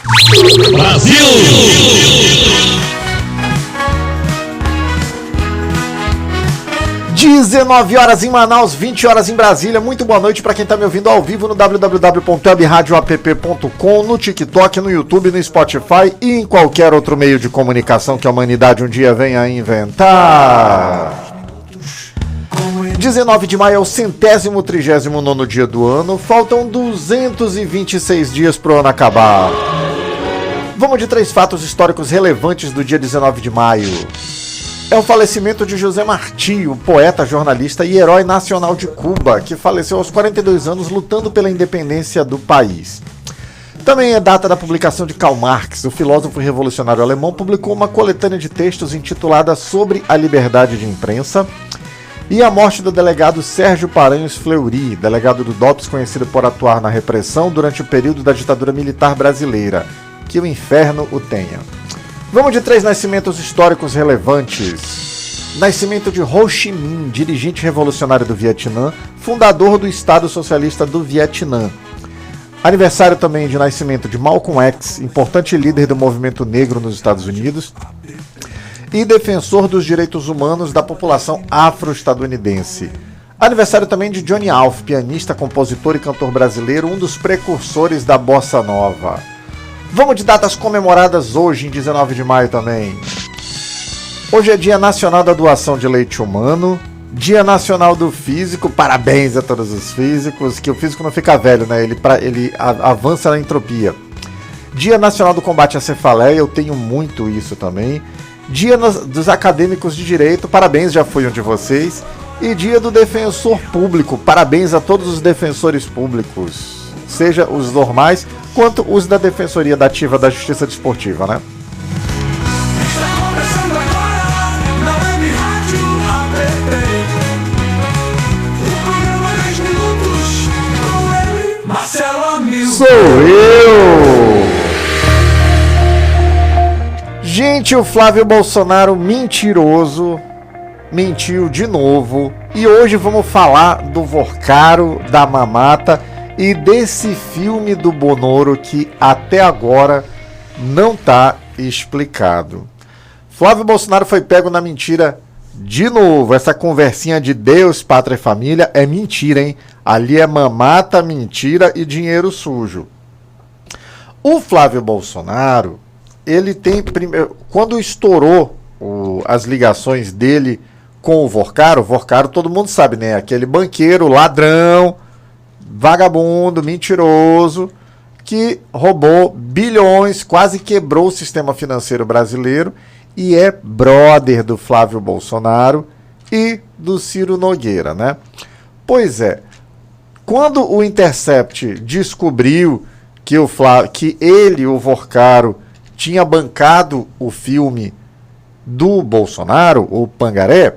Brasil! 19 horas em Manaus, 20 horas em Brasília. Muito boa noite para quem está me ouvindo ao vivo no www.webradioapp.com, no TikTok, no YouTube, no Spotify e em qualquer outro meio de comunicação que a humanidade um dia venha a inventar. 19 de maio é o 139º dia do ano. Faltam 226 dias para o ano acabar. Vamos de 3 fatos históricos relevantes do dia 19 de maio. É o falecimento de José Martí, o poeta, jornalista e herói nacional de Cuba, que faleceu aos 42 anos lutando pela independência do país. Também é data da publicação de Karl Marx. O filósofo revolucionário alemão publicou uma coletânea de textos intitulada Sobre a Liberdade de Imprensa. E a morte do delegado Sérgio Paranhos Fleury, delegado do DOPS conhecido por atuar na repressão durante o período da ditadura militar brasileira. Que o inferno o tenha. Vamos de 3 nascimentos históricos relevantes. Nascimento de Ho Chi Minh, dirigente revolucionário do Vietnã, fundador do Estado Socialista do Vietnã. Aniversário também de nascimento de Malcolm X, importante líder do movimento negro nos Estados Unidos e defensor dos direitos humanos da população afro-estadunidense. Aniversário também de Johnny Alf, pianista, compositor e cantor brasileiro, um dos precursores da bossa nova. Vamos de datas comemoradas hoje, em 19 de maio também. Hoje é Dia Nacional da Doação de Leite Humano, Dia Nacional do Físico, parabéns a todos os físicos, que o físico não fica velho, né? Ele avança na entropia. Dia Nacional do Combate à Cefaleia, eu tenho muito isso também. Dia dos Acadêmicos de Direito, parabéns, já fui um de vocês. E Dia do Defensor Público, parabéns a todos os defensores públicos, seja os normais, quanto os da Defensoria da Ativa da Justiça Desportiva, né? Sou eu! Gente, o Flávio Bolsonaro mentiroso mentiu de novo. E hoje vamos falar do Vorcaro, da mamata e desse filme do Bonoro que até agora não está explicado. Flávio Bolsonaro foi pego na mentira de novo. Essa conversinha de Deus, pátria e família é mentira, hein? Ali é mamata, mentira e dinheiro sujo. O Flávio Bolsonaro, ele tem... Quando estourou as ligações dele com o Vorcaro todo mundo sabe, né? Aquele banqueiro, ladrão, vagabundo, mentiroso, que roubou bilhões, quase quebrou o sistema financeiro brasileiro e é brother do Flávio Bolsonaro e do Ciro Nogueira, né? Pois é, quando o Intercept descobriu que o Vorcaro, tinha bancado o filme do Bolsonaro, o Pangaré,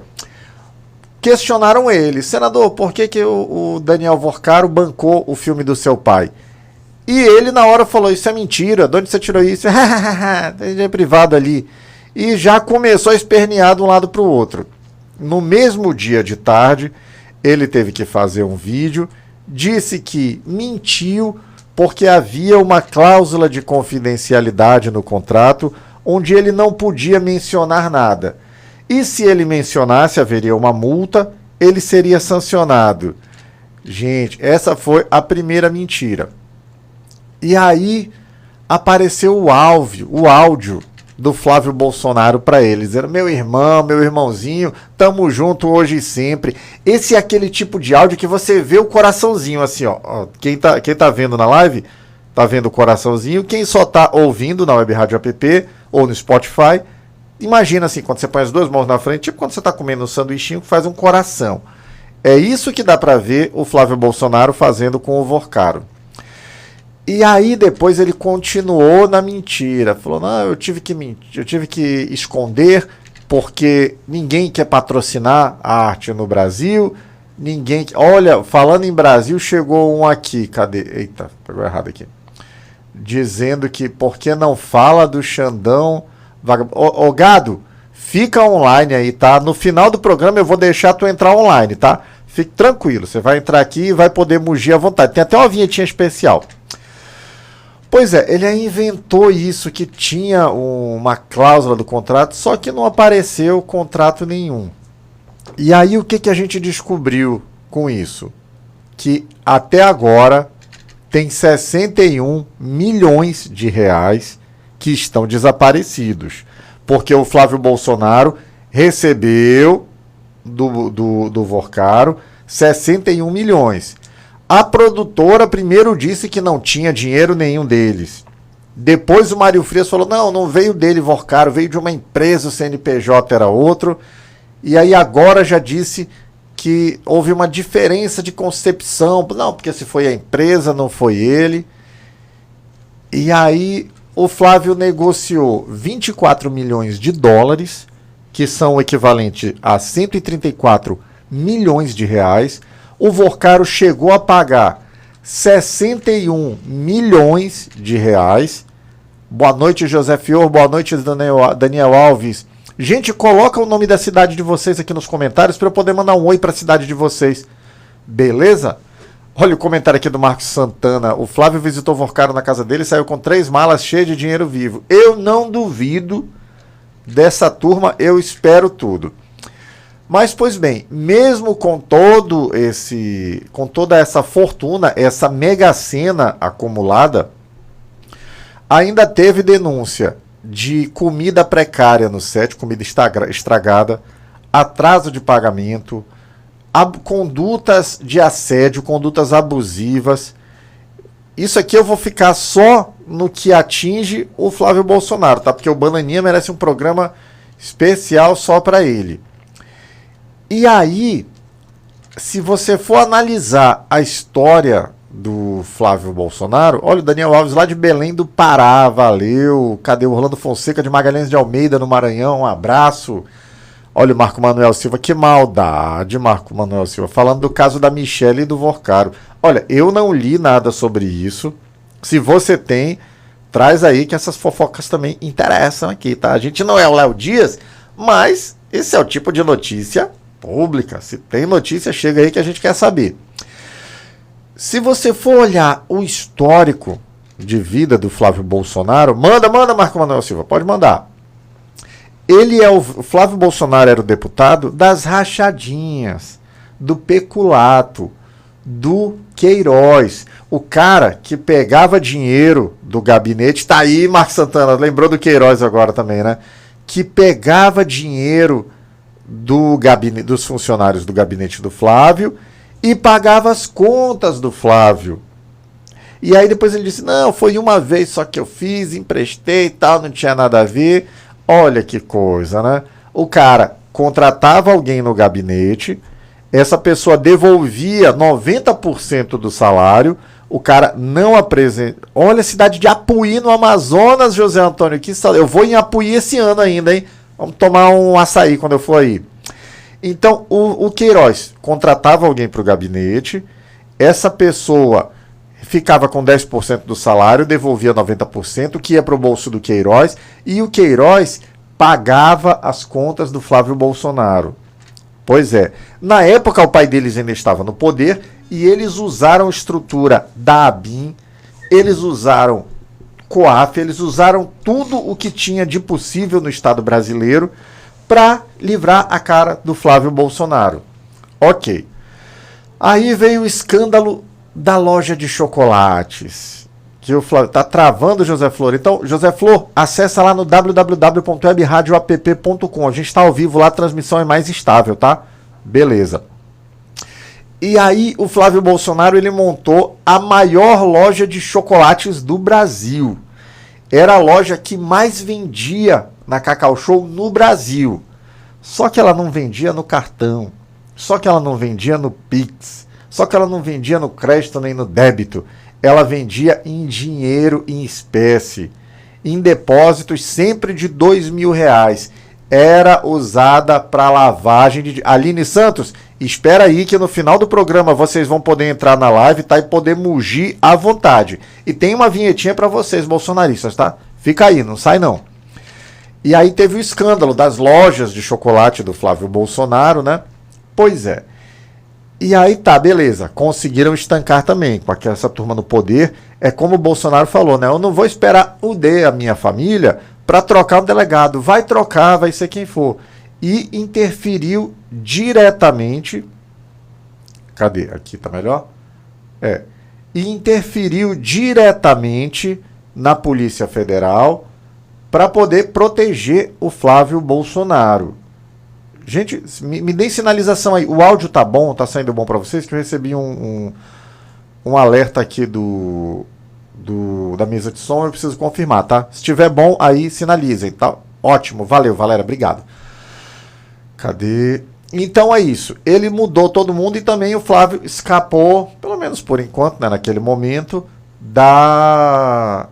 questionaram ele: senador, por que o Daniel Vorcaro bancou o filme do seu pai? E ele na hora falou: isso é mentira, de onde você tirou isso? É privado ali. E já começou a espernear de um lado para o outro. No mesmo dia de tarde, ele teve que fazer um vídeo, disse que mentiu porque havia uma cláusula de confidencialidade no contrato onde ele não podia mencionar nada. E se ele mencionasse, haveria uma multa, ele seria sancionado. Gente, essa foi a primeira mentira. E aí apareceu o áudio do Flávio Bolsonaro para ele, dizendo: meu irmão, meu irmãozinho, tamo junto hoje e sempre. Esse é aquele tipo de áudio que você vê o coraçãozinho assim, ó. Quem tá vendo na live, tá vendo o coraçãozinho. Quem só tá ouvindo na Web Rádio App ou no Spotify, imagina assim, quando você põe as duas mãos na frente, tipo quando você tá comendo um sanduichinho que faz um coração. É isso que dá para ver o Flávio Bolsonaro fazendo com o Vorcaro. E aí depois ele continuou na mentira. Falou: não, eu tive que esconder porque ninguém quer patrocinar a arte no Brasil. Ninguém... Olha, falando em Brasil, chegou um aqui. Cadê? Eita, pegou errado aqui. Dizendo que por que não fala do Xandão vagabundo. Ô, gado, fica online aí, tá? No final do programa eu vou deixar tu entrar online, tá? Fique tranquilo, você vai entrar aqui e vai poder mugir à vontade. Tem até uma vinhetinha especial. Pois é, ele aí inventou isso, que tinha uma cláusula do contrato, só que não apareceu contrato nenhum. E aí o que a gente descobriu com isso? Que até agora tem 61 milhões de reais que estão desaparecidos. Porque o Flávio Bolsonaro recebeu do Vorcaro 61 milhões. A produtora primeiro disse que não tinha dinheiro nenhum deles. Depois o Mário Frias falou, não veio dele, Vorcaro, veio de uma empresa, o CNPJ era outro. E aí agora já disse que houve uma diferença de concepção. Não, porque se foi a empresa, não foi ele. E aí o Flávio negociou 24 milhões de dólares, que são o equivalente a 134 milhões de reais. O Vorcaro chegou a pagar 61 milhões de reais. Boa noite, José Fior. Boa noite, Daniel Alves. Gente, coloca o nome da cidade de vocês aqui nos comentários para eu poder mandar um oi para a cidade de vocês. Beleza? Olha o comentário aqui do Marcos Santana. O Flávio visitou o Vorcaro na casa dele e saiu com 3 malas cheias de dinheiro vivo. Eu não duvido dessa turma, eu espero tudo. Mas, pois bem, mesmo com toda essa fortuna, essa mega sena acumulada, ainda teve denúncia de comida precária no set, comida estragada, atraso de pagamento, condutas de assédio, condutas abusivas. Isso aqui eu vou ficar só no que atinge o Flávio Bolsonaro, tá? Porque o Bananinha merece um programa especial só para ele. E aí, se você for analisar a história do Flávio Bolsonaro, olha o Daniel Alves lá de Belém do Pará, valeu. Cadê o Orlando Fonseca de Magalhães de Almeida no Maranhão, um abraço. Olha o Marco Manuel Silva, que maldade, Marco Manuel Silva, falando do caso da Michelle e do Vorcaro. Olha, eu não li nada sobre isso. Se você tem, traz aí que essas fofocas também interessam aqui, tá? A gente não é o Léo Dias, mas esse é o tipo de notícia pública. Se tem notícia, chega aí que a gente quer saber. Se você for olhar o histórico de vida do Flávio Bolsonaro, manda, Marco Manuel Silva, pode mandar. O Flávio Bolsonaro era o deputado das rachadinhas, do peculato, do Queiroz. O cara que pegava dinheiro do gabinete, tá aí, Marcos Santana, lembrou do Queiroz agora também, né? Que pegava dinheiro dos funcionários do gabinete do Flávio e pagava as contas do Flávio. E aí depois ele disse, não, foi uma vez só que eu fiz, emprestei e tal, não tinha nada a ver. Olha que coisa, né? O cara contratava alguém no gabinete, essa pessoa devolvia 90% do salário, o cara não apresenta... Olha a cidade de Apuí, no Amazonas, José Antônio, eu vou em Apuí esse ano ainda, hein? Vamos tomar um açaí quando eu for aí. Então, o Queiroz contratava alguém para o gabinete, essa pessoa ficava com 10% do salário, devolvia 90%, que ia para o bolso do Queiroz, e o Queiroz pagava as contas do Flávio Bolsonaro. Pois é, na época o pai deles ainda estava no poder, e eles usaram estrutura da ABIN, eles usaram COAF, eles usaram tudo o que tinha de possível no Estado brasileiro para livrar a cara do Flávio Bolsonaro. Ok. Aí veio o escândalo da loja de chocolates, que o Flávio tá travando, José Flor. Então, José Flor, acessa lá no www.webradioapp.com. A gente está ao vivo lá, a transmissão é mais estável, tá? Beleza. E aí o Flávio Bolsonaro ele montou a maior loja de chocolates do Brasil. Era a loja que mais vendia na Cacau Show no Brasil. Só que ela não vendia no cartão. Só que ela não vendia no Pix. Só que ela não vendia no crédito nem no débito. Ela vendia em dinheiro em espécie. Em depósitos sempre de R$2.000. Era usada para lavagem de... Aline Santos, espera aí que no final do programa vocês vão poder entrar na live, tá? E poder mugir à vontade. E tem uma vinhetinha para vocês, bolsonaristas, tá? Fica aí, não sai não. E aí teve o escândalo das lojas de chocolate do Flávio Bolsonaro, né? Pois é. E aí tá, beleza. Conseguiram estancar também. Com essa turma no poder, É como o Bolsonaro falou, né? Eu não vou esperar o D, a minha família, para trocar um delegado. Vai trocar, vai ser quem for. E interferiu diretamente. Cadê? Aqui tá melhor? E interferiu diretamente na Polícia Federal para poder proteger o Flávio Bolsonaro. Gente, me deem sinalização aí. O áudio tá bom? Tá saindo bom para vocês? Que eu recebi um alerta aqui da mesa de som, eu preciso confirmar, tá? Se estiver bom, aí sinalizem, tá? Ótimo, valeu, Valéria, obrigado. Cadê? Então é isso. Ele mudou todo mundo e também o Flávio escapou, pelo menos por enquanto, né, naquele momento, da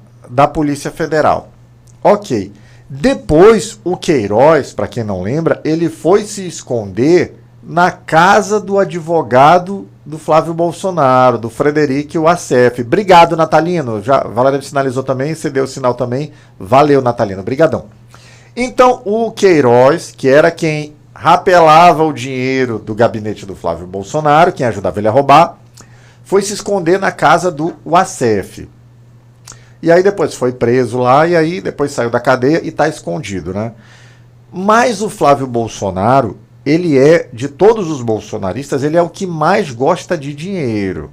Polícia Federal. Ok. Depois, o Queiroz, para quem não lembra, ele foi se esconder na casa do advogado do Flávio Bolsonaro, do Frederico Wassef. Obrigado, Natalino. Já, Valéria sinalizou também, você deu o sinal também. Valeu, Natalino. Brigadão. Então, o Queiroz, que era quem rapelava o dinheiro do gabinete do Flávio Bolsonaro, quem ajudava ele a roubar, foi se esconder na casa do Wassef. E aí depois foi preso lá, e aí depois saiu da cadeia e está escondido, né? Mas o Flávio Bolsonaro, ele é, de todos os bolsonaristas, ele é o que mais gosta de dinheiro.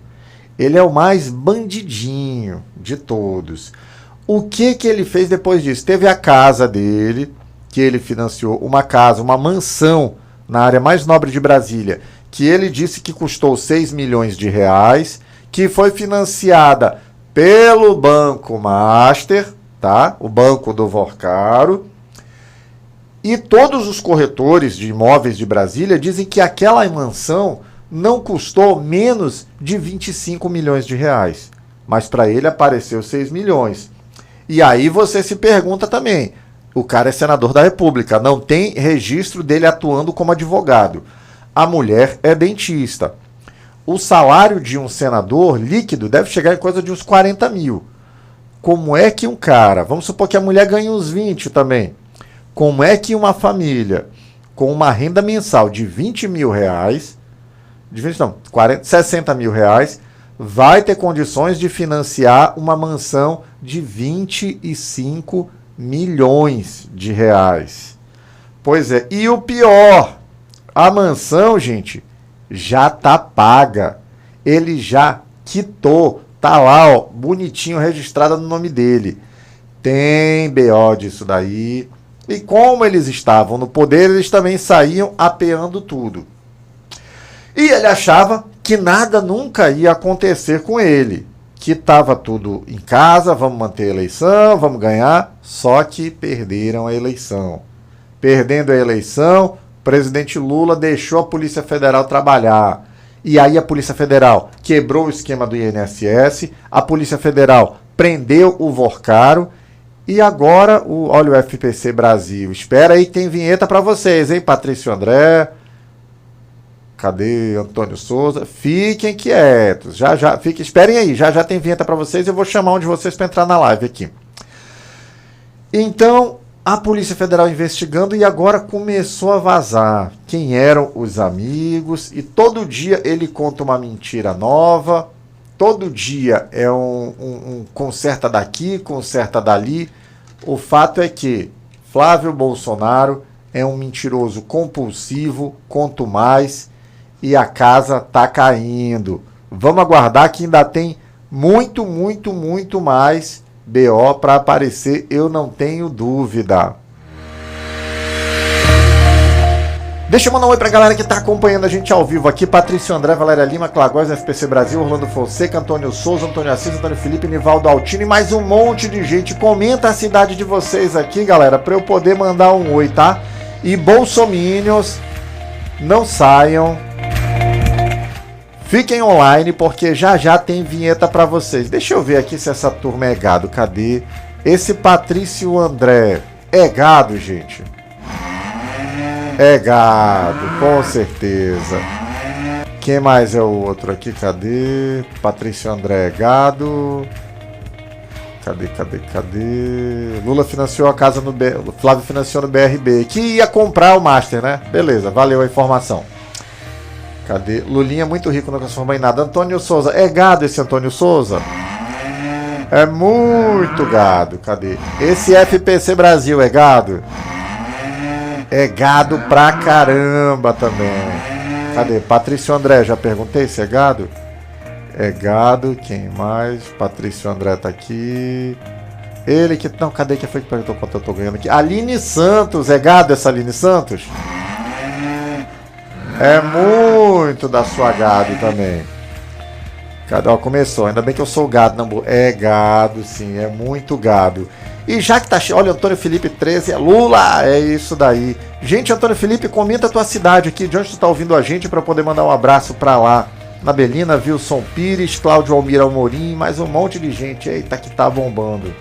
Ele é o mais bandidinho de todos. O que ele fez depois disso? Teve a casa dele, que ele financiou, uma casa, uma mansão na área mais nobre de Brasília, que ele disse que custou 6 milhões de reais, que foi financiada pelo Banco Master, tá? O banco do Vorcaro. E todos os corretores de imóveis de Brasília dizem que aquela mansão não custou menos de 25 milhões de reais. Mas para ele apareceu 6 milhões. E aí você se pergunta também, o cara é senador da República, não tem registro dele atuando como advogado. A mulher é dentista. O salário de um senador líquido deve chegar em coisa de uns 40 mil. Como é que um cara, vamos supor que a mulher ganhe uns 20 também, como é que uma família com uma renda mensal de 20 mil reais, 60 mil reais, vai ter condições de financiar uma mansão de 25 milhões de reais? Pois é, e o pior, a mansão, gente, já tá paga. Ele já quitou, tá lá, ó, bonitinho, registrada no nome dele. Tem BO disso daí. E como eles estavam no poder, eles também saíam apeando tudo. E ele achava que nada nunca ia acontecer com ele. Que estava tudo em casa, vamos manter a eleição, vamos ganhar. Só que perderam a eleição. Perdendo a eleição, o presidente Lula deixou a Polícia Federal trabalhar. E aí a Polícia Federal quebrou o esquema do INSS, a Polícia Federal prendeu o Vorcaro. E agora, olha o FPC Brasil. Espera aí que tem vinheta para vocês, hein? Patrício André. Cadê Antônio Souza? Fiquem quietos. Esperem aí. Já tem vinheta para vocês. Eu vou chamar um de vocês para entrar na live aqui. Então, a Polícia Federal investigando e agora começou a vazar quem eram os amigos. E todo dia ele conta uma mentira nova. Todo dia é um conserta daqui, conserta dali. O fato é que Flávio Bolsonaro é um mentiroso compulsivo, quanto mais, e a casa tá caindo. Vamos aguardar que ainda tem muito, muito, muito mais BO para aparecer, eu não tenho dúvida. Deixa eu mandar um oi pra galera que tá acompanhando a gente ao vivo aqui. Patrício André, Valéria Lima, Clagóis, FPC Brasil, Orlando Fonseca, Antônio Souza, Antônio Assis, Antônio Felipe, Nivaldo Altino e mais um monte de gente. Comenta a cidade de vocês aqui, galera, pra eu poder mandar um oi, tá? E bolsominions, não saiam. Fiquem online, porque já tem vinheta pra vocês. Deixa eu ver aqui se essa turma é gado. Cadê? Esse Patrício André é gado, gente. É gado, com certeza. Quem mais é o outro aqui? Cadê? Patrício André é gado. Cadê? Lula financiou a casa no Flávio financiou no BRB. Que ia comprar o Master, né? Beleza, valeu a informação. Cadê? Lulinha é muito rico, não transformou em nada. Antônio Souza. É gado esse Antônio Souza? É muito gado. Cadê? Esse FPC Brasil é gado? É gado pra caramba também. Cadê? Patrício André, já perguntei se é gado? É gado. Quem mais? Patrício André tá aqui. Ele que... Não, cadê? Quem foi que perguntou quanto eu tô ganhando aqui? Aline Santos. É gado essa Aline Santos? É muito da sua gado também. Cadê? Ó, começou. Ainda bem que eu sou gado, não. É gado, sim. É muito gado. E já que tá cheio... Olha, Antônio Felipe 13. É Lula. É isso daí. Gente, Antônio Felipe, comenta a tua cidade aqui. De onde tu tá ouvindo a gente pra poder mandar um abraço pra lá. Na Belina, Wilson Pires, Cláudio Almir Almorim. Mais um monte de gente. Eita, que tá bombando.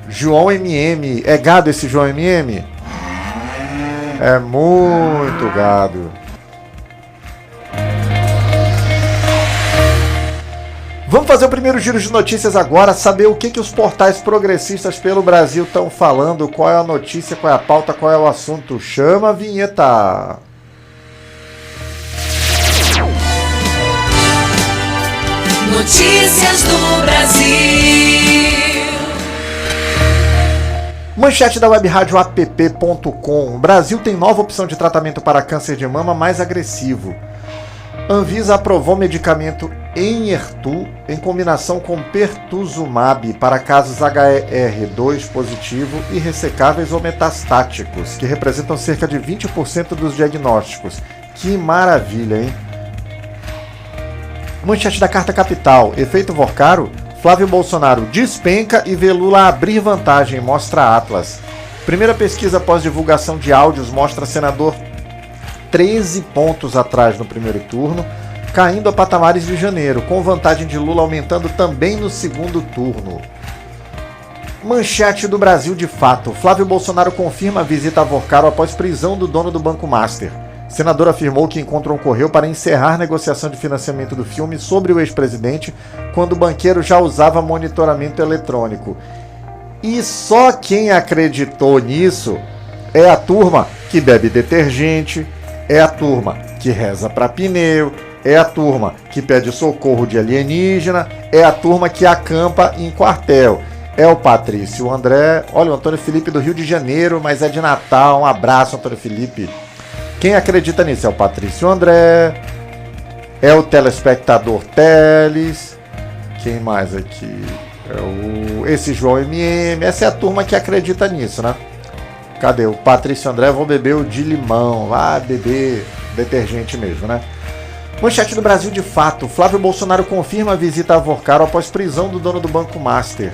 João MM. É gado esse João MM? É muito gado. Vamos fazer o primeiro giro de notícias agora, saber o que os portais progressistas pelo Brasil estão falando, qual é a notícia, qual é a pauta, qual é o assunto. Chama a vinheta. Notícias do Brasil. Manchete da web rádio app.com. Brasil tem nova opção de tratamento para câncer de mama mais agressivo. Anvisa aprovou medicamento Enhertu em combinação com pertuzumab para casos HER2 positivo e ressecáveis ou metastáticos, que representam cerca de 20% dos diagnósticos. Que maravilha, hein? Manchete da Carta Capital. Efeito Vorcaro? Flávio Bolsonaro despenca e vê Lula abrir vantagem, mostra Atlas. Primeira pesquisa após divulgação de áudios mostra senador 13 pontos atrás no primeiro turno, caindo a patamares de janeiro, com vantagem de Lula aumentando também no segundo turno. Manchete do Brasil de Fato. Flávio Bolsonaro confirma a visita a Vorcaro após prisão do dono do Banco Master. Senador afirmou que encontro ocorreu para encerrar negociação de financiamento do filme sobre o ex-presidente, quando o banqueiro já usava monitoramento eletrônico. E só quem acreditou nisso é a turma que bebe detergente, é a turma que reza para pneu, é a turma que pede socorro de alienígena, é a turma que acampa em quartel. É o Patrício André, olha o Antônio Felipe do Rio de Janeiro, mas é de Natal. Um abraço, Antônio Felipe. Quem acredita nisso é o Patrício André, é o telespectador Teles, quem mais aqui? Esse João MM, essa é a turma que acredita nisso, né? Cadê? O Patrício André, vou beber o de limão, vai beber detergente mesmo, né? Manchete do Brasil de Fato. Flávio Bolsonaro confirma a visita a Vorcaro após prisão do dono do Banco Master.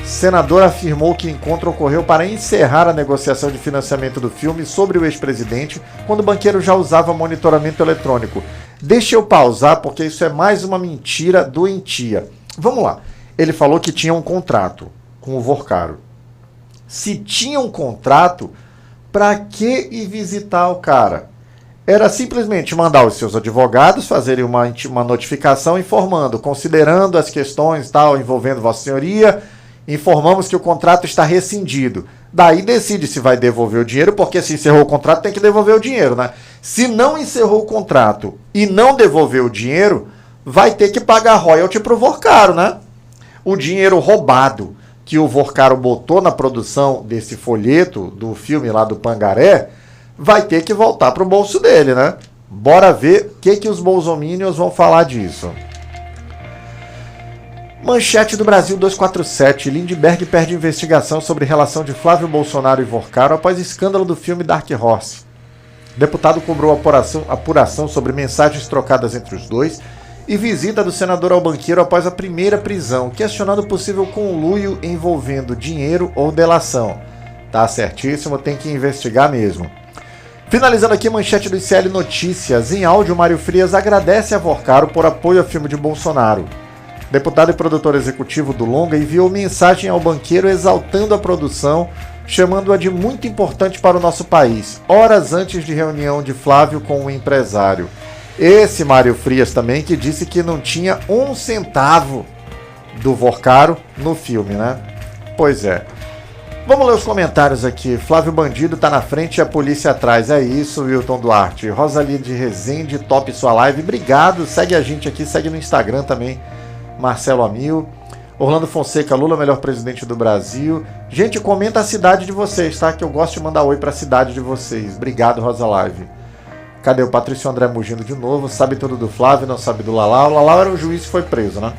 Senador afirmou que encontro ocorreu para encerrar a negociação de financiamento do filme sobre o ex-presidente, quando o banqueiro já usava monitoramento eletrônico. Deixa eu pausar, porque isso é mais uma mentira doentia. Vamos lá. Ele falou que tinha um contrato com o Vorcaro. Se tinha um contrato, para que ir visitar o cara? Era simplesmente mandar os seus advogados fazerem uma notificação informando, considerando as questões tal envolvendo Vossa Senhoria, informamos que o contrato está rescindido. Daí decide se vai devolver o dinheiro, porque se encerrou o contrato tem que devolver o dinheiro, né? Se não encerrou o contrato e não devolver o dinheiro, vai ter que pagar royalty para o Vorcaro, né? O dinheiro roubado que o Vorcaro botou na produção desse folheto do filme lá do Pangaré, vai ter que voltar para o bolso dele, né? Bora ver o que os bolsominions vão falar disso. Manchete do Brasil 247. Lindbergh perde investigação sobre relação de Flávio Bolsonaro e Vorcaro após escândalo do filme Dark Horse. Deputado cobrou apuração sobre mensagens trocadas entre os dois e visita do senador ao banqueiro após a primeira prisão, questionando possível conluio envolvendo dinheiro ou delação. Tá certíssimo, tem que investigar mesmo. Finalizando aqui, manchete do ICL Notícias. Em áudio, Mário Frias agradece a Vorcaro por apoio ao filme de Bolsonaro. Deputado e produtor executivo do longa enviou mensagem ao banqueiro exaltando a produção, chamando-a de muito importante para o nosso país, horas antes de reunião de Flávio com o empresário. Esse Mário Frias também que disse que não tinha um centavo do Vorcaro no filme, né? Pois é. Vamos ler os comentários aqui. Flávio Bandido tá na frente e a polícia atrás. É isso, Wilton Duarte. Rosalie de Rezende, top sua live. Obrigado. Segue a gente aqui, segue no Instagram também. Marcelo Amil. Orlando Fonseca, Lula, melhor presidente do Brasil. Gente, comenta a cidade de vocês, tá? Que eu gosto de mandar oi pra cidade de vocês. Obrigado, Rosa Live. Cadê o Patrício André Mugindo de novo? Sabe tudo do Flávio, não sabe do Lalau. O Lalau era o juiz e foi preso, né?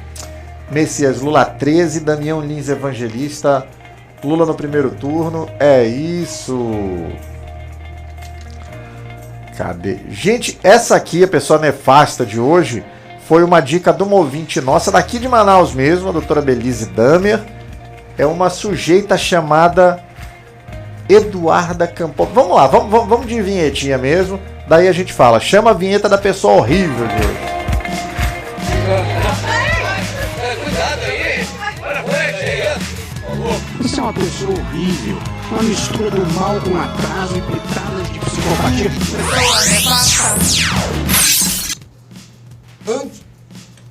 Messias, Lula 13, Damião Lins Evangelista, Lula no primeiro turno. É isso. Cadê? Gente, essa aqui, a pessoa nefasta de hoje, foi uma dica de uma ouvinte nossa, daqui de Manaus mesmo, a doutora Belize Damer. É uma sujeita chamada Eduarda Campos. Vamos lá, vamos de vinhetinha mesmo. Daí a gente fala, chama a vinheta da pessoa horrível de hoje. Cuidado aí! Você é uma pessoa horrível, uma mistura do mal com atraso e pitadas de psicopatia.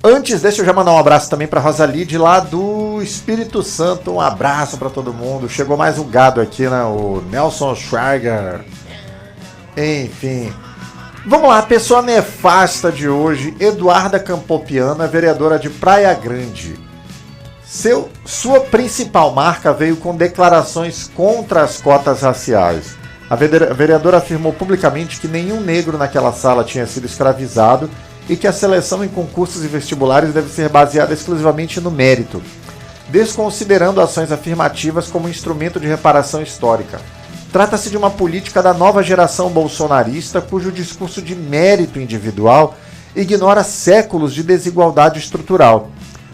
Antes, deixa eu já mandar um abraço também para Rosalide lá do Espírito Santo. Um abraço para todo mundo. Chegou mais um gado aqui, né? O Nelson Schwager. Enfim. Vamos lá, a pessoa nefasta de hoje, Eduarda Campopiano, é vereadora de Praia Grande. Sua principal marca veio com declarações contra as cotas raciais. A vereadora afirmou publicamente que nenhum negro naquela sala tinha sido escravizado e que a seleção em concursos e vestibulares deve ser baseada exclusivamente no mérito, desconsiderando ações afirmativas como instrumento de reparação histórica. Trata-se de uma política da nova geração bolsonarista cujo discurso de mérito individual ignora séculos de desigualdade estrutural.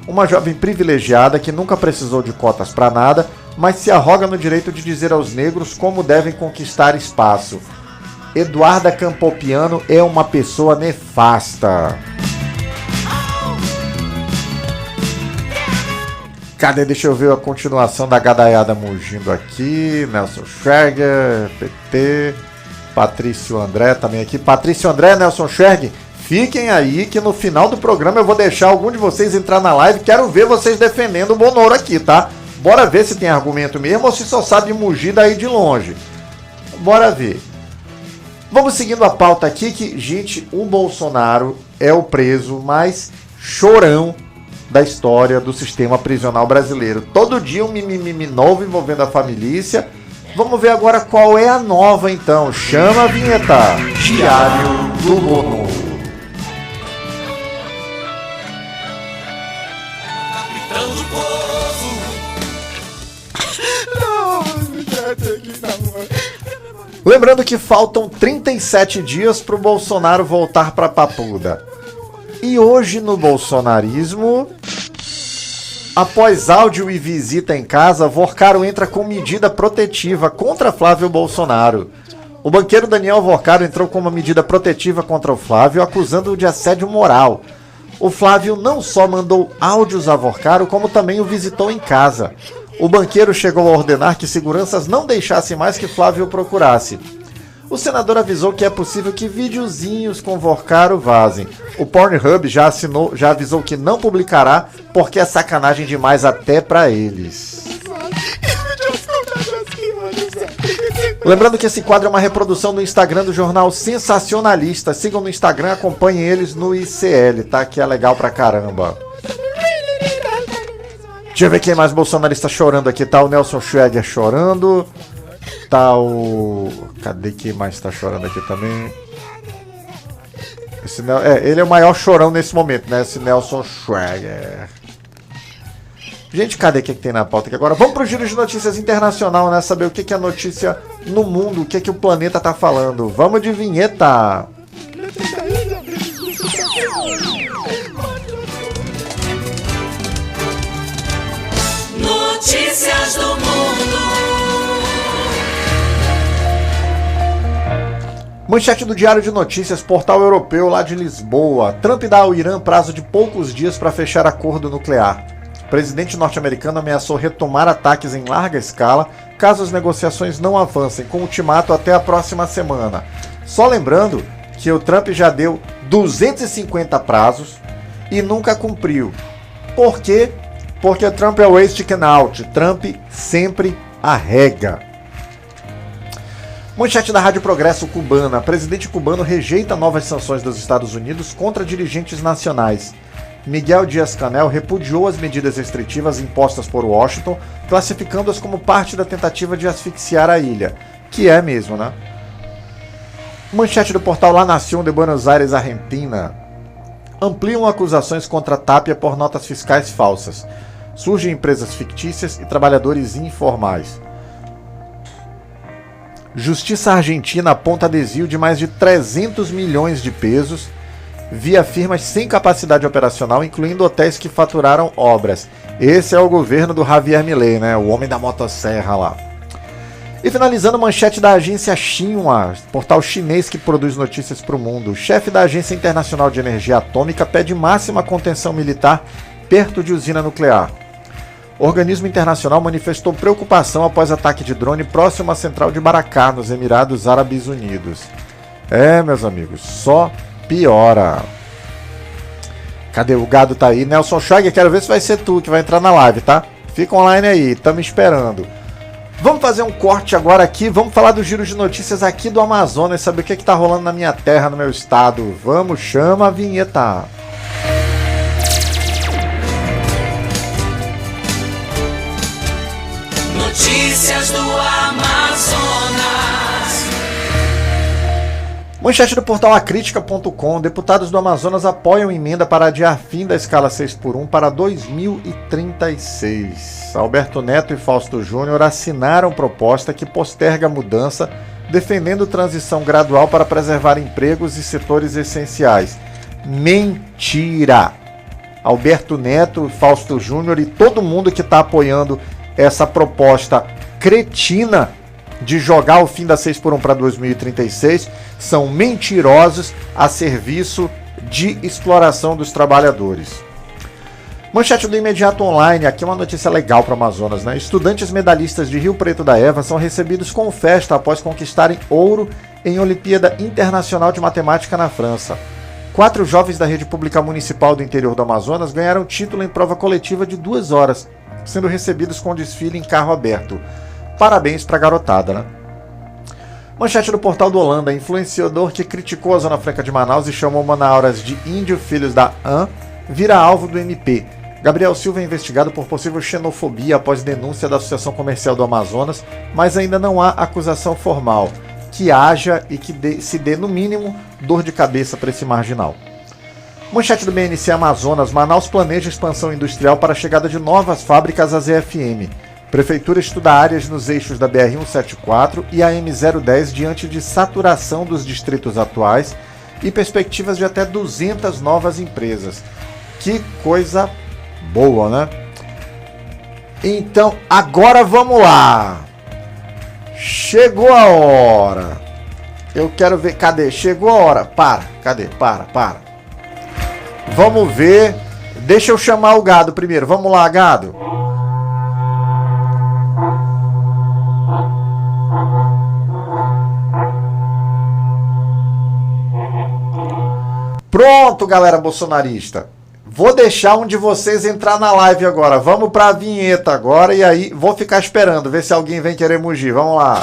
Uma jovem privilegiada que nunca precisou de cotas para nada, mas se arroga no direito de dizer aos negros como devem conquistar espaço. Eduarda Campopiano é uma pessoa nefasta. Cadê? Deixa eu ver a continuação da gadaiada mugindo aqui. Nelson Schwerger, PT, Patrício André também aqui. Patrício André, Nelson Schwerger, fiquem aí que no final do programa eu vou deixar algum de vocês entrar na live. Quero ver vocês defendendo o Bonoro aqui, tá? Bora ver se tem argumento mesmo ou se só sabe mugir daí de longe. Bora ver. Vamos seguindo a pauta aqui que, gente, o Bolsonaro é o preso mais chorão da história do sistema prisional brasileiro. Todo dia um mimimi novo envolvendo a família. Vamos ver agora qual é a nova então. Chama a vinheta. Diário do Bonoro. Capitão do povo! Lembrando que faltam 37 dias para o Bolsonaro voltar para Papuda. E hoje no bolsonarismo, após áudio e visita em casa, Vorcaro entra com medida protetiva contra Flávio Bolsonaro. O banqueiro Daniel Vorcaro entrou com uma medida protetiva contra o Flávio, acusando-o de assédio moral. O Flávio não só mandou áudios a Vorcaro, como também o visitou em casa. O banqueiro chegou a ordenar que seguranças não deixassem mais que Flávio o procurasse. O senador avisou que é possível que videozinhos com Vorcaro vazem. O Pornhub já avisou que não publicará porque é sacanagem demais até pra eles. Lembrando que esse quadro é uma reprodução do Instagram do jornal Sensacionalista. Sigam no Instagram, acompanhem eles no ICL, tá? Que é legal pra caramba. Deixa eu ver quem mais bolsonarista chorando aqui. Tá o Nelson Schweger chorando. Tá o... Cadê quem mais tá chorando aqui também? Ele é o maior chorão nesse momento, né? Esse Nelson Schweger. Gente, cadê o que tem na pauta aqui agora? Vamos pro giro de notícias internacional, né? Saber o que é a notícia no mundo, o que o planeta tá falando. Vamos de vinheta! Notícias do mundo. Manchete do Diário de Notícias, portal europeu lá de Lisboa. Trump dá ao Irã prazo de poucos dias para fechar acordo nuclear. O presidente norte-americano ameaçou retomar ataques em larga escala caso as negociações não avancem, com ultimato até a próxima semana. Só lembrando que o Trump já deu 250 prazos e nunca cumpriu. Por quê? Porque Trump é o ex-chicken out. Trump sempre arrega. Manchete da Rádio Progresso cubana. Presidente cubano rejeita novas sanções dos Estados Unidos contra dirigentes nacionais. Miguel Dias-Canel repudiou as medidas restritivas impostas por Washington, classificando-as como parte da tentativa de asfixiar a ilha. Que é mesmo, né? Manchete do portal La Nación de Buenos Aires, Argentina. Ampliam acusações contra a Tapia por notas fiscais falsas. Surgem empresas fictícias e trabalhadores informais. Justiça argentina aponta desvio de mais de 300 milhões de pesos via firmas sem capacidade operacional, incluindo hotéis que faturaram obras. Esse é o governo do Javier Milei, né? O homem da motosserra lá. E finalizando, manchete da agência Xinhua, portal chinês que produz notícias para o mundo. O chefe da Agência Internacional de Energia Atômica pede máxima contenção militar perto de usina nuclear. O organismo internacional manifestou preocupação após ataque de drone próximo à central de Baracá, nos Emirados Árabes Unidos. Meus amigos, só piora. Cadê? O gado tá aí. Nelson Schweiger, quero ver se vai ser tu que vai entrar na live, tá? Fica online aí, estamos esperando. Vamos fazer um corte agora aqui, vamos falar do giro de notícias aqui do Amazonas, saber o que tá rolando na minha terra, no meu estado. Vamos, chama a vinheta. Notícias do Amazonas. Manchete do portal acritica.com. Deputados do Amazonas apoiam emenda para adiar fim da escala 6x1 para 2036. Alberto Neto e Fausto Júnior assinaram proposta que posterga a mudança, defendendo transição gradual para preservar empregos e setores essenciais. Mentira! Alberto Neto, Fausto Júnior e todo mundo que está apoiando essa proposta cretina de jogar o fim da 6x1 para 2036 são mentirosos a serviço de exploração dos trabalhadores. Manchete do Imediato Online, aqui uma notícia legal para o Amazonas, né? Estudantes medalhistas de Rio Preto da Eva são recebidos com festa após conquistarem ouro em Olimpíada Internacional de Matemática na França. 4 jovens da rede pública municipal do interior do Amazonas ganharam título em prova coletiva de 2 horas, sendo recebidos com desfile em carro aberto. Parabéns pra garotada, né? Manchete do portal do Holanda, influenciador que criticou a Zona Franca de Manaus e chamou Manauras de índio filhos da AN, vira alvo do MP. Gabriel Silva é investigado por possível xenofobia após denúncia da Associação Comercial do Amazonas, mas ainda não há acusação formal. Que haja e que se dê, no mínimo, dor de cabeça para esse marginal. Manchete do BNC Amazonas, Manaus planeja expansão industrial para a chegada de novas fábricas à ZFM. Prefeitura estuda áreas nos eixos da BR-174 e a M010 diante de saturação dos distritos atuais e perspectivas de até 200 novas empresas. Que coisa boa, né? Então, agora vamos lá. Chegou a hora. Eu quero ver, cadê? Chegou a hora. Cadê? Para. Vamos ver. Deixa eu chamar o gado primeiro. Vamos lá, gado. Pronto, galera bolsonarista. Vou deixar um de vocês entrar na live agora. Vamos pra vinheta agora e aí vou ficar esperando, ver se alguém vem querer mugir. Vamos lá.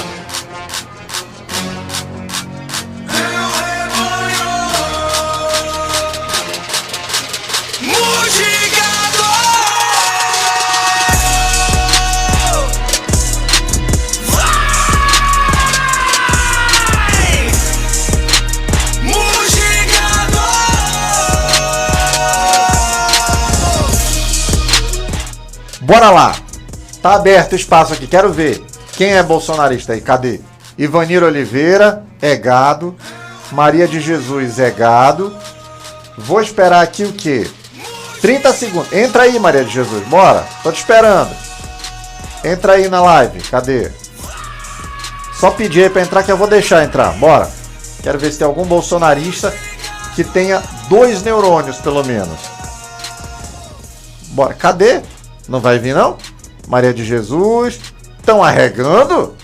Bora lá. Tá aberto o espaço aqui. Quero ver. Quem é bolsonarista aí? Cadê? Ivanir Oliveira é gado. Maria de Jesus é gado. Vou esperar aqui o quê? 30 segundos. Entra aí, Maria de Jesus. Bora. Tô te esperando. Entra aí na live. Cadê? Só pedir aí pra entrar que eu vou deixar entrar. Bora. Quero ver se tem algum bolsonarista que tenha 2 neurônios, pelo menos. Bora. Cadê? Não vai vir, não? Maria de Jesus. Estão arregando?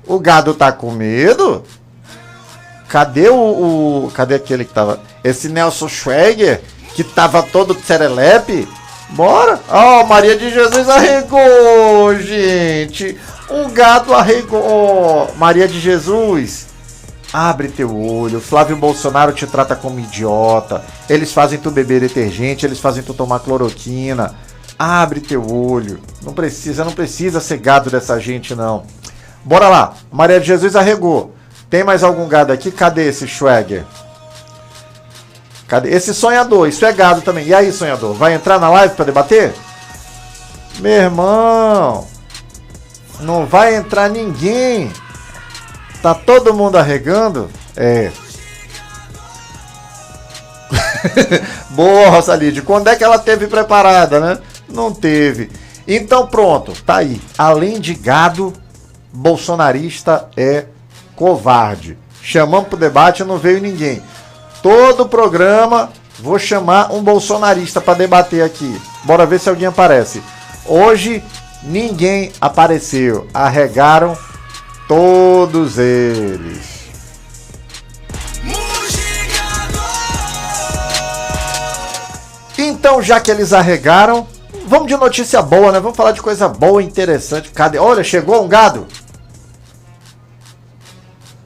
O gado tá com medo? Cadê cadê aquele que tava... Esse Nelson Schweiger, que tava todo serelepe? Bora. Ó, Maria de Jesus arregou, gente. O gado arregou. Maria de Jesus. Abre teu olho. Flávio Bolsonaro te trata como idiota. Eles fazem tu beber detergente, eles fazem tu tomar cloroquina. Abre teu olho. Não precisa ser gado dessa gente, não. Bora lá. Maria de Jesus arregou. Tem mais algum gado aqui? Cadê esse Schwager? Cadê? Esse sonhador, isso é gado também. E aí, sonhador? Vai entrar na live pra debater? Meu irmão, não vai entrar ninguém. Tá todo mundo arregando? É. Boa, Rosalide. Quando é que ela teve preparada, né? Não teve. Então pronto, tá aí. Além de gado, bolsonarista é covarde. Chamamos pro debate e não veio ninguém. Todo programa vou chamar um bolsonarista para debater aqui. Bora ver se alguém aparece. Hoje ninguém apareceu. Arregaram todos eles. Então, já que eles arregaram, vamos de notícia boa, né? Vamos falar de coisa boa, interessante. Cadê? Olha, chegou um gado.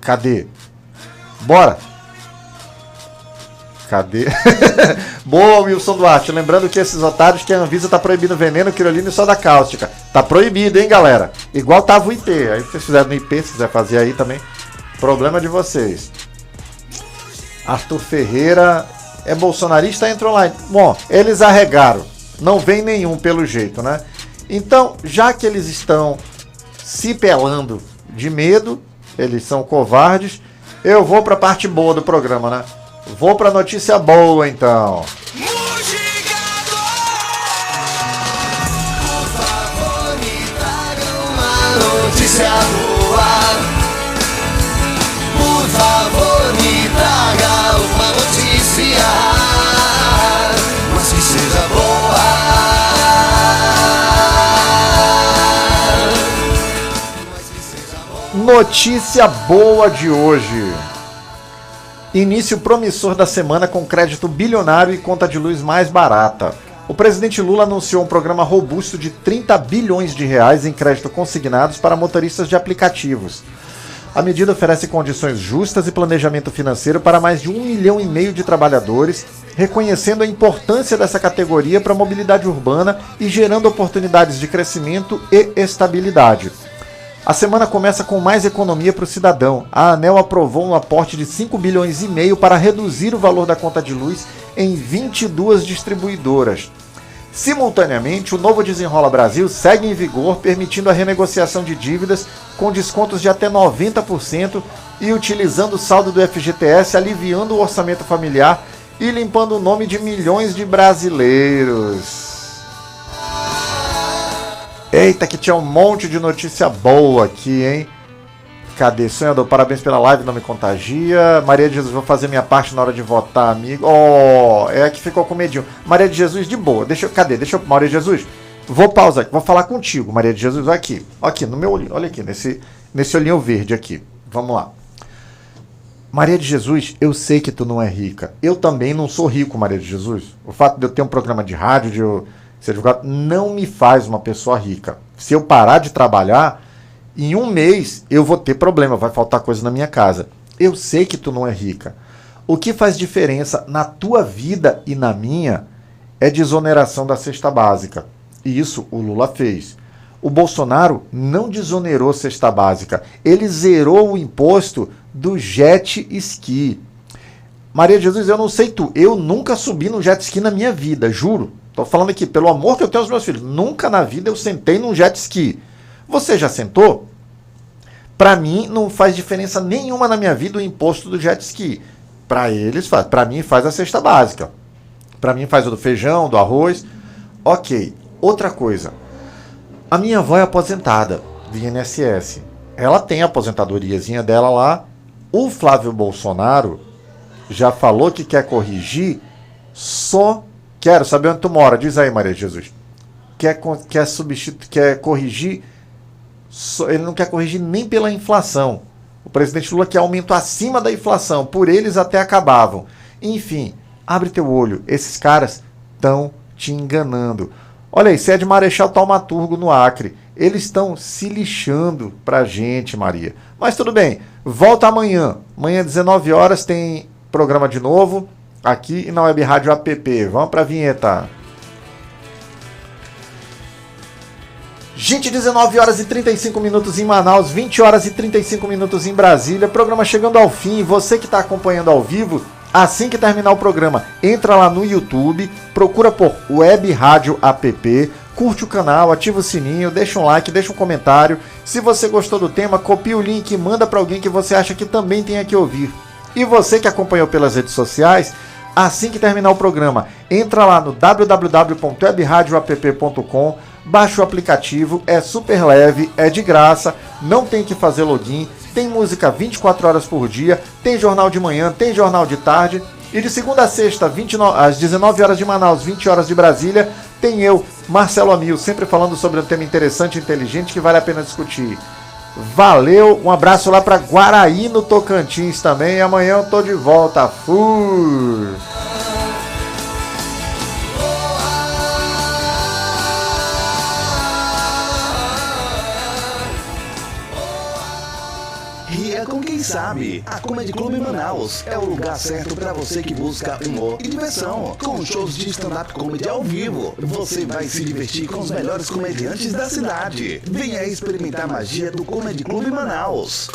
Cadê? Bora. Cadê? Boa, Wilson Duarte. Lembrando que esses otários que a Anvisa tá proibindo veneno, quirolina e soda cáustica. Tá proibido, hein, galera? Igual tava o IP. Aí vocês fizeram no IP, se quiser fazer aí também. Problema de vocês. Arthur Ferreira é bolsonarista, entra online. Bom, eles arregaram. Não vem nenhum pelo jeito, né? Então, já que eles estão se pelando de medo, eles são covardes, eu vou pra parte boa do programa, né? Vou pra notícia boa, então. Notícia boa. Por favor, me traga uma notícia, mas que seja boa. Notícia boa de hoje. Início promissor da semana com crédito bilionário e conta de luz mais barata. O presidente Lula anunciou um programa robusto de 30 bilhões de reais em crédito consignados para motoristas de aplicativos. A medida oferece condições justas e planejamento financeiro para mais de 1,5 milhão de trabalhadores, reconhecendo a importância dessa categoria para a mobilidade urbana e gerando oportunidades de crescimento e estabilidade. A semana começa com mais economia para o cidadão. A ANEEL aprovou um aporte de 5,5 bilhões para reduzir o valor da conta de luz em 22 distribuidoras. Simultaneamente, o novo Desenrola Brasil segue em vigor, permitindo a renegociação de dívidas com descontos de até 90% e utilizando o saldo do FGTS, aliviando o orçamento familiar e limpando o nome de milhões de brasileiros. Eita, que tinha um monte de notícia boa aqui, hein? Cadê? Sonhador, parabéns pela live, não me contagia. Maria de Jesus, vou fazer minha parte na hora de votar, amigo. Oh, é que ficou com medinho. Maria de Jesus, de boa. Cadê? Maria de Jesus, vou pausar aqui. Vou falar contigo, Maria de Jesus. Aqui, no meu olhinho. Olha aqui, nesse olhinho verde aqui. Vamos lá. Maria de Jesus, eu sei que tu não é rica. Eu também não sou rico, Maria de Jesus. O fato de eu ter um programa de rádio, de eu ser advogado, não me faz uma pessoa rica. Se eu parar de trabalhar, em um mês eu vou ter problema, vai faltar coisa na minha casa. Eu sei que tu não é rica. O que faz diferença na tua vida e na minha é desoneração da cesta básica. E isso o Lula fez. O Bolsonaro não desonerou a cesta básica. Ele zerou o imposto do jet ski. Maria de Jesus, eu não sei tu, eu nunca subi no jet ski na minha vida, juro. Tô falando aqui, pelo amor que eu tenho aos meus filhos. Nunca na vida eu sentei num jet ski. Você já sentou? Para mim não faz diferença nenhuma na minha vida o imposto do jet ski. Para eles faz. Para mim faz a cesta básica. Para mim faz o do feijão, do arroz. Ok. Outra coisa. A minha avó é aposentada do INSS. Ela tem a aposentadoriazinha dela lá. O Flávio Bolsonaro já falou que quer corrigir só... Quero saber onde tu mora. Diz aí, Maria de Jesus. Quer corrigir... Ele não quer corrigir nem pela inflação. O presidente Lula quer aumento acima da inflação. Por eles até acabavam. Enfim, abre teu olho. Esses caras estão te enganando. Olha aí, você é de Marechal Taumaturgo no Acre. Eles estão se lixando pra gente, Maria. Mas tudo bem, volta amanhã. Amanhã, 19 horas, tem programa de novo aqui na Web Rádio App. Vamos pra vinheta. Gente, 19 horas e 35 minutos em Manaus, 20 horas e 35 minutos em Brasília. Programa chegando ao fim. Você que está acompanhando ao vivo, assim que terminar o programa, entra lá no YouTube, procura por Web Rádio App, curte o canal, ativa o sininho, deixa um like, deixa um comentário. Se você gostou do tema, copia o link e manda para alguém que você acha que também tenha que ouvir. E você que acompanhou pelas redes sociais, assim que terminar o programa, entra lá no www.webradioapp.com, baixa o aplicativo, é super leve, é de graça, não tem que fazer login, tem música 24 horas por dia, tem jornal de manhã, tem jornal de tarde, e de segunda a sexta, às 19 horas de Manaus, 20 horas de Brasília, tem eu, Marcelo Amil, sempre falando sobre um tema interessante e inteligente que vale a pena discutir. Valeu, um abraço lá para Guaraí, no Tocantins também, e amanhã eu tô de volta. Fui! Ria com quem sabe. A Comedy Club Manaus é o lugar certo para você que busca humor e diversão. Com shows de stand-up comedy ao vivo, você vai se divertir com os melhores comediantes da cidade. Venha experimentar a magia do Comedy Club Manaus.